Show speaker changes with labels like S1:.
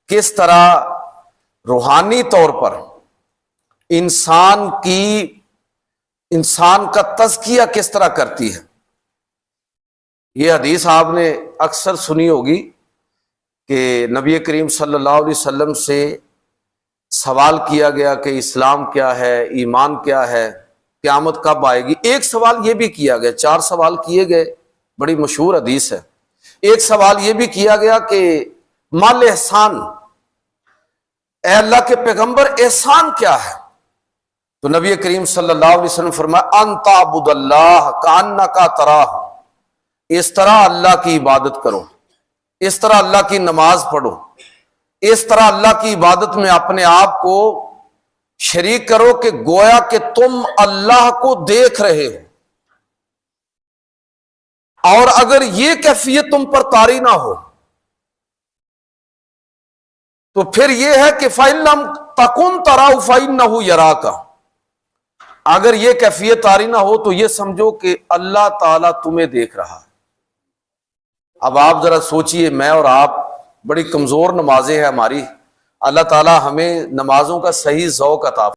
S1: کس طرح روحانی طور پر انسان کا تزکیہ کس طرح کرتی ہے۔ یہ حدیث آپ نے اکثر سنی ہوگی کہ نبی کریم صلی اللہ علیہ وسلم سے سوال کیا گیا کہ اسلام کیا ہے، ایمان کیا ہے، قیامت کب آئے گی۔ ایک سوال یہ بھی کیا گیا، 4 سوال کیے گئے، بڑی مشہور حدیث ہے۔ ایک سوال یہ بھی کیا گیا کہ مال احسان، اے اللہ کے پیغمبر احسان کیا ہے؟ تو نبی کریم صلی اللہ علیہ وسلم فرمایا ان تعبد اللہ کانک تراہ، اس طرح اللہ کی عبادت کرو، اس طرح اللہ کی نماز پڑھو، اس طرح اللہ کی عبادت میں اپنے آپ کو شریک کرو کہ گویا کہ تم اللہ کو دیکھ رہے ہو۔ اور اگر یہ کیفیت تم پر طاری نہ ہو تو پھر یہ ہے کہ فَإِن لَمْ تَكُنْ تَرَاهُ فَإِنَّهُ يَرَاكَ، اگر یہ کیفیت طاری نہ ہو تو یہ سمجھو کہ اللہ تعالیٰ تمہیں دیکھ رہا ہے۔ اب آپ ذرا سوچئے، میں اور آپ بڑی کمزور نمازیں ہیں ہماری، اللہ تعالیٰ ہمیں نمازوں کا صحیح ذوق عطا